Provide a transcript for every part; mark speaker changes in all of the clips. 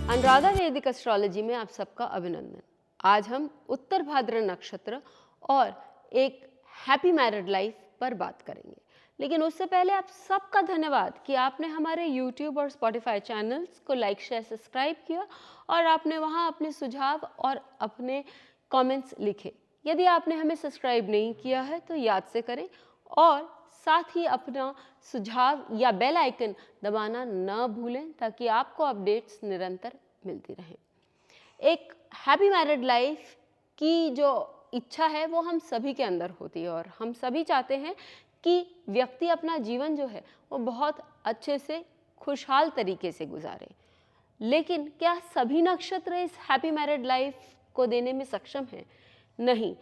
Speaker 1: अनुराधा वैदिक एस्ट्रोलॉजी में आप सबका अभिनंदन। आज हम उत्तर भाद्र नक्षत्र और एक हैप्पी मैरिड लाइफ पर बात करेंगे, लेकिन उससे पहले आप सबका धन्यवाद कि आपने हमारे YouTube और Spotify चैनल्स को लाइक शेयर सब्सक्राइब किया और आपने वहां अपने सुझाव और अपने कमेंट्स लिखे। यदि आपने हमें सब्सक्राइब नहीं किया है तो याद से करें और साथ ही अपना सुझाव या बेल आइकन दबाना न भूलें ताकि आपको अपडेट्स निरंतर मिलती रहें। एक हैप्पी मैरिड लाइफ की जो इच्छा है वो हम सभी के अंदर होती है और हम सभी चाहते हैं कि व्यक्ति अपना जीवन जो है वो बहुत अच्छे से खुशहाल तरीके से गुजारे। लेकिन क्या सभी नक्षत्र इस हैप्पी मैरिड लाइफ को देने में सक्षम हैं? नहीं,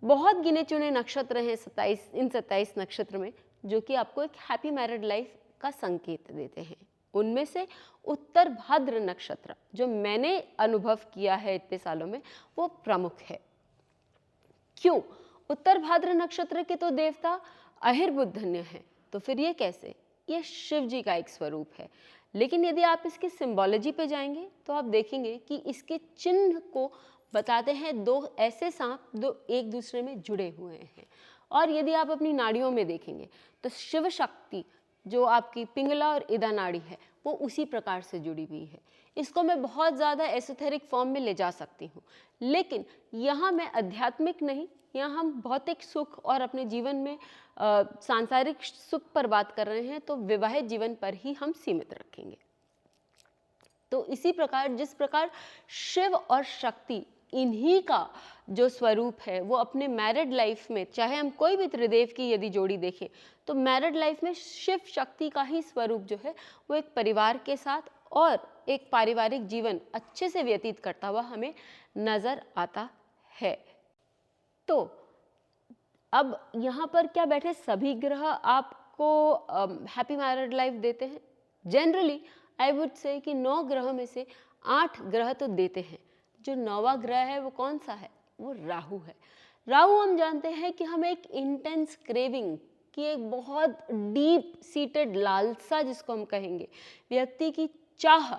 Speaker 1: बहुत गिने चुने नक्षत्र हैं 27 नक्षत्र में जो कि आपको एक हैप्पी मैरिड लाइफ का संकेत देते हैं। उनमें से उत्तर भाद्र नक्षत्र जो मैंने अनुभव किया है इतने सालों में वो प्रमुख है। क्यों? उत्तर भाद्र नक्षत्र के तो देवता अहिर्बुद्धन्य है, तो फिर ये कैसे? ये शिव जी का एक स्वरूप है। लेकिन यदि आप इसकी सिंबोलॉजी पे जाएंगे तो आप देखेंगे कि इसके चिन्ह को बताते हैं दो ऐसे सांप जो एक दूसरे में जुड़े हुए हैं। और यदि आप अपनी नाड़ियों में देखेंगे तो शिव शक्ति जो आपकी पिंगला और इदा नाड़ी है वो उसी प्रकार से जुड़ी हुई है। इसको मैं बहुत ज़्यादा एसोथेरिक फॉर्म में ले जा सकती हूँ, लेकिन यहाँ मैं आध्यात्मिक नहीं, यहाँ हम भौतिक सुख और अपने जीवन में सांसारिक सुख पर बात कर रहे हैं, तो विवाहित जीवन पर ही हम सीमित रखेंगे। तो इसी प्रकार जिस प्रकार शिव और शक्ति इन्हीं का जो स्वरूप है वो अपने मैरिड लाइफ में, चाहे हम कोई भी त्रिदेव की यदि जोड़ी देखें तो मैरिड लाइफ में शिव शक्ति का ही स्वरूप जो है वो एक परिवार के साथ और एक पारिवारिक जीवन अच्छे से व्यतीत करता हुआ हमें नजर आता है। तो अब यहाँ पर क्या बैठे सभी ग्रह आपको हैप्पी मैरिड लाइफ देते हैं? जनरली आई वुड से कि 9 ग्रह में से 8 ग्रह तो देते हैं। जो 9वां ग्रह है वो कौन सा है? वो राहु है। राहु हम जानते हैं कि हमें एक इंटेंस क्रेविंग की, एक बहुत डीप सीटेड लालसा जिसको हम कहेंगे, व्यक्ति की चाह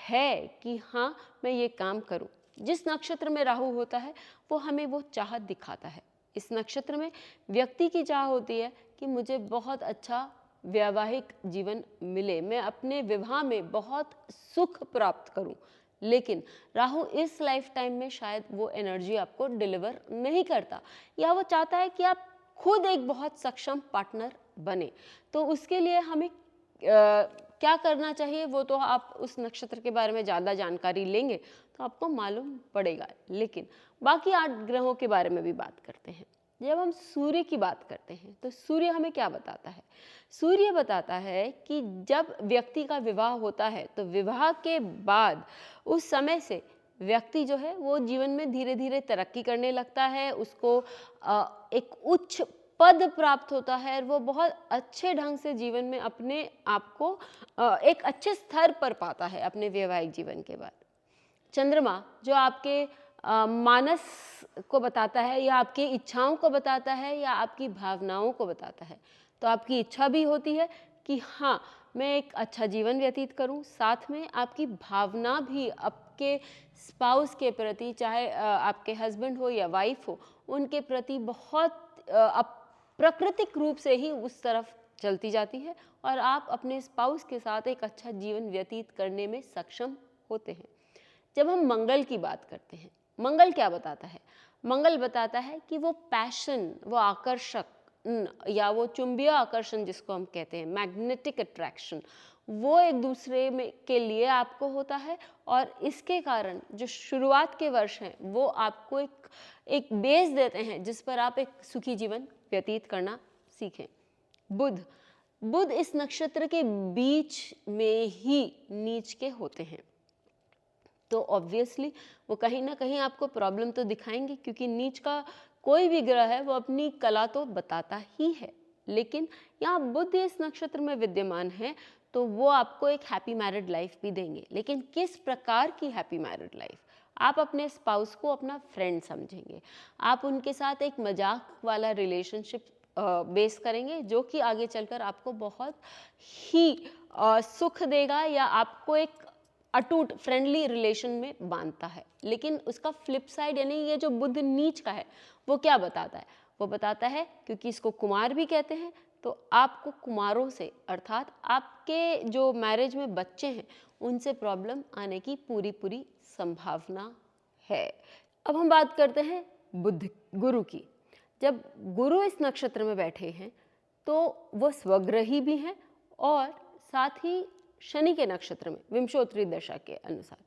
Speaker 1: है कि हाँ मैं ये काम करूं। जिस नक्षत्र में राहु होता है वो हमें वो चाह दिखाता है। इस नक्षत्र में व्यक्ति की चाह होती है कि मुझे बहुत अच्छा वैवाहिक जीवन मिले, मैं अपने विवाह में बहुत सुख प्राप्त करूं। लेकिन राहु इस लाइफ टाइम में शायद वो एनर्जी आपको डिलीवर नहीं करता, या वो चाहता है कि आप खुद एक बहुत सक्षम पार्टनर बने। तो उसके लिए हमें क्या करना चाहिए वो तो आप उस नक्षत्र के बारे में ज़्यादा जानकारी लेंगे तो आपको मालूम पड़ेगा। लेकिन बाकी 8 ग्रहों के बारे में भी बात करते हैं। जब हम सूर्य की बात करते हैं तो सूर्य हमें क्या बताता है? सूर्य बताता है कि जब व्यक्ति का विवाह होता है तो विवाह के बाद उस समय से व्यक्ति जो है वो जीवन में धीरे धीरे तरक्की करने लगता है, उसको एक उच्च पद प्राप्त होता है और वो बहुत अच्छे ढंग से जीवन में अपने आप को एक अच्छे स्तर पर पाता है अपने वैवाहिक जीवन के बाद। चंद्रमा जो आपके मानस को बताता है या आपकी इच्छाओं को बताता है या आपकी भावनाओं को बताता है। तो आपकी इच्छा भी होती है कि हाँ मैं एक अच्छा जीवन व्यतीत करूं, साथ में आपकी भावना भी आपके स्पाउस के प्रति, चाहे आपके हस्बैंड हो या वाइफ हो, उनके प्रति बहुत प्राकृतिक रूप से ही उस तरफ चलती जाती है और आप अपने स्पाउस के साथ एक अच्छा जीवन व्यतीत करने में सक्षम होते हैं। जब हम मंगल की बात करते हैं, मंगल क्या बताता है? मंगल बताता है कि वो पैशन, वो आकर्षक या वो चुंबकीय आकर्षण जिसको हम कहते हैं, मैग्नेटिक अट्रैक्शन, वो एक दूसरे में के लिए आपको होता है और इसके कारण जो शुरुआत के वर्ष हैं वो आपको एक बेस देते हैं जिस पर आप एक सुखी जीवन व्यतीत करना सीखें। बुध इस नक्षत्र के बीच में ही नीच के होते हैं, तो ऑब्वियसली वो कहीं ना कहीं आपको प्रॉब्लम तो दिखाएंगे, क्योंकि नीच का कोई भी ग्रह है वो अपनी कला तो बताता ही है। लेकिन यहाँ बुध इस नक्षत्र में विद्यमान है तो वो आपको एक हैप्पी मैरिड लाइफ भी देंगे। लेकिन किस प्रकार की हैप्पी मैरिड लाइफ? आप अपने स्पाउस को अपना फ्रेंड समझेंगे, आप उनके साथ एक मजाक वाला रिलेशनशिप बेस करेंगे जो कि आगे चलकर आपको बहुत ही सुख देगा या आपको एक अटूट फ्रेंडली रिलेशन में बांधता है। लेकिन उसका फ्लिप साइड यानी ये जो बुध नीच का है वो क्या बताता है? वो बताता है, क्योंकि इसको कुमार भी कहते हैं, तो आपको कुमारों से अर्थात आपके जो मैरिज में बच्चे हैं उनसे प्रॉब्लम आने की पूरी पूरी संभावना है। अब हम बात करते हैं बुध गुरु की। जब गुरु इस नक्षत्र में बैठे हैं तो वो स्वग्रही भी हैं और साथ ही शनि के नक्षत्र में विंशोत्तरी दशा के अनुसार।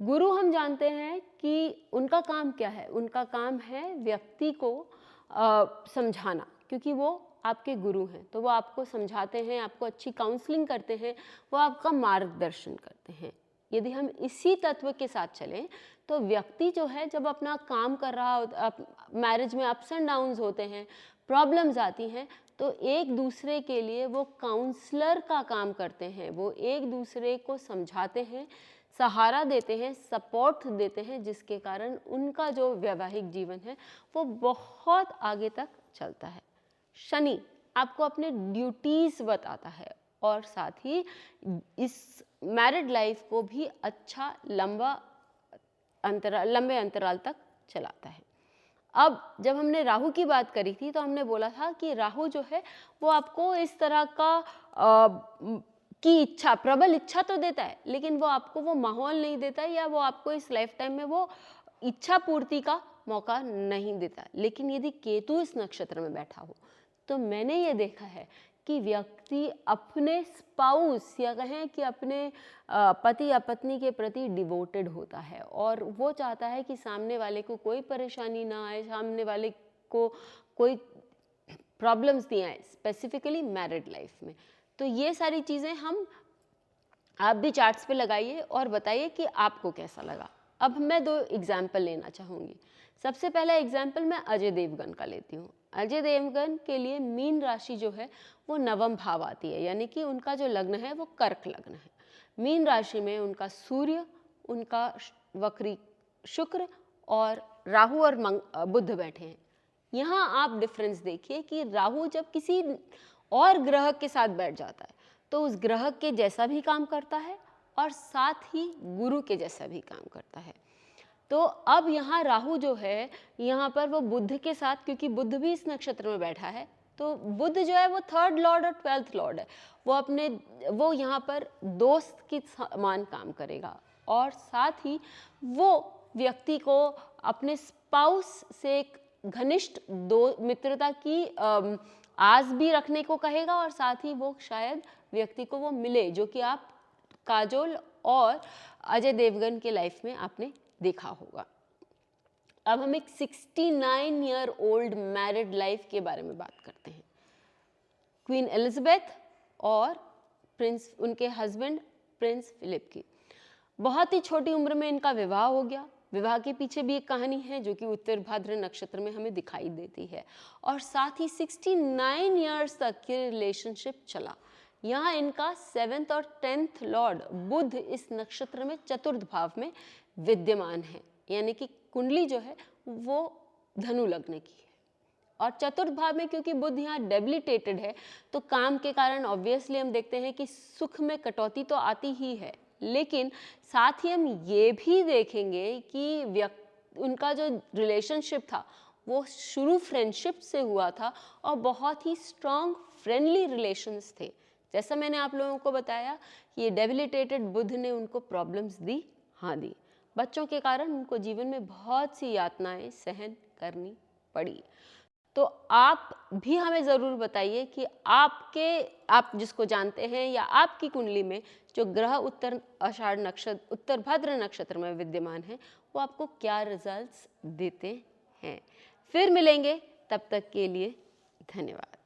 Speaker 1: गुरु हम जानते हैं कि उनका काम क्या है? उनका काम है व्यक्ति को समझाना, क्योंकि वो आपके गुरु हैं तो वो आपको समझाते हैं, आपको अच्छी काउंसलिंग करते हैं, वो आपका मार्गदर्शन करते हैं। यदि हम इसी तत्व के साथ चलें तो व्यक्ति जो है जब अपना काम कर रहा हो, मैरिज में अप्स एंड डाउन्स होते हैं, प्रॉब्लम्स आती हैं, तो एक दूसरे के लिए वो काउंसलर का काम करते हैं, वो एक दूसरे को समझाते हैं, सहारा देते हैं, सपोर्ट देते हैं, जिसके कारण उनका जो वैवाहिक जीवन है वो बहुत आगे तक चलता है। शनि आपको अपने ड्यूटीज बताता है और साथ ही इस मैरिड लाइफ को भी अच्छा लंबे अंतराल तक चलाता है। अब जब हमने राहु की बात करी थी तो हमने बोला था कि राहु जो है वो आपको इस तरह की इच्छा, प्रबल इच्छा तो देता है, लेकिन वो आपको वो माहौल नहीं देता है या वो आपको इस लाइफ टाइम में वो इच्छा पूर्ति का मौका नहीं देता। लेकिन यदि केतु इस नक्षत्र में बैठा हो तो मैंने ये देखा है कि व्यक्ति अपने स्पाउस या कहें कि अपने पति या पत्नी के प्रति डिवोटेड होता है और वो चाहता है कि सामने वाले को कोई परेशानी ना आए, सामने वाले को कोई प्रॉब्लम्स नहीं आए, स्पेसिफिकली मैरिड लाइफ में। तो ये सारी चीज़ें आप भी चार्ट्स पे लगाइए और बताइए कि आपको कैसा लगा। अब मैं 2 एग्जाम्पल लेना चाहूँगी। सबसे पहला एग्जाम्पल मैं अजय देवगन का लेती हूँ। अजय देवगन के लिए मीन राशि जो है वो नवम भाव आती है, यानी कि उनका जो लग्न है वो कर्क लग्न है। मीन राशि में उनका सूर्य, उनका वक्री शुक्र और राहु और बुध बैठे हैं। यहाँ आप डिफरेंस देखिए कि राहु जब किसी और ग्रह के साथ बैठ जाता है तो उस ग्रह के जैसा भी काम करता है और साथ ही गुरु के जैसा भी काम करता है। तो अब यहाँ राहु जो है यहाँ पर वो बुध के साथ, क्योंकि बुध भी इस नक्षत्र में बैठा है, तो बुध जो है वो 3rd लॉर्ड और 12th लॉर्ड है, वो यहाँ पर दोस्त के समान काम करेगा और साथ ही वो व्यक्ति को अपने स्पाउस से एक घनिष्ठ मित्रता की आस भी रखने को कहेगा और साथ ही वो शायद व्यक्ति को वो मिले जो कि आप काजोल और अजय देवगन के लाइफ में आपने देखा होगा। अब हम एक 69 ईयर ओल्ड मैरिड लाइफ के बारे में बात करते हैं। क्वीन एलिजाबेथ और उनके हस्बैंड प्रिंस फिलिप की। बहुत ही छोटी उम्र में इनका विवाह हो गया। विवाह के पीछे भी एक कहानी है जो कि उत्तर भाद्र नक्षत्र में हमें दिखाई देती है और साथ ही 69 ईयर्स तक ये रिलेशनशिप चला। यहाँ इनका 7th और 10th लॉर्ड बुध इस नक्षत्र में चतुर्थ भाव में विद्यमान है, यानी कि कुंडली जो है वो धनु लग्न की है और चतुर्थ भाव में क्योंकि बुध यहाँ डेबिलिटेटेड है तो काम के कारण ऑब्वियसली हम देखते हैं कि सुख में कटौती तो आती ही है, लेकिन साथ ही हम ये भी देखेंगे कि उनका जो रिलेशनशिप था वो शुरू फ्रेंडशिप से हुआ था और बहुत ही स्ट्रॉन्ग फ्रेंडली रिलेशंस थे। जैसा मैंने आप लोगों को बताया कि ये डेबिलिटेटेड बुध ने उनको प्रॉब्लम्स दी, हाँ दी। बच्चों के कारण उनको जीवन में बहुत सी यातनाएं सहन करनी पड़ी। तो आप भी हमें ज़रूर बताइए कि आप जिसको जानते हैं या आपकी कुंडली में जो ग्रह उत्तर भाद्र नक्षत्र में विद्यमान है वो आपको क्या रिजल्ट्स देते हैं। फिर मिलेंगे, तब तक के लिए धन्यवाद।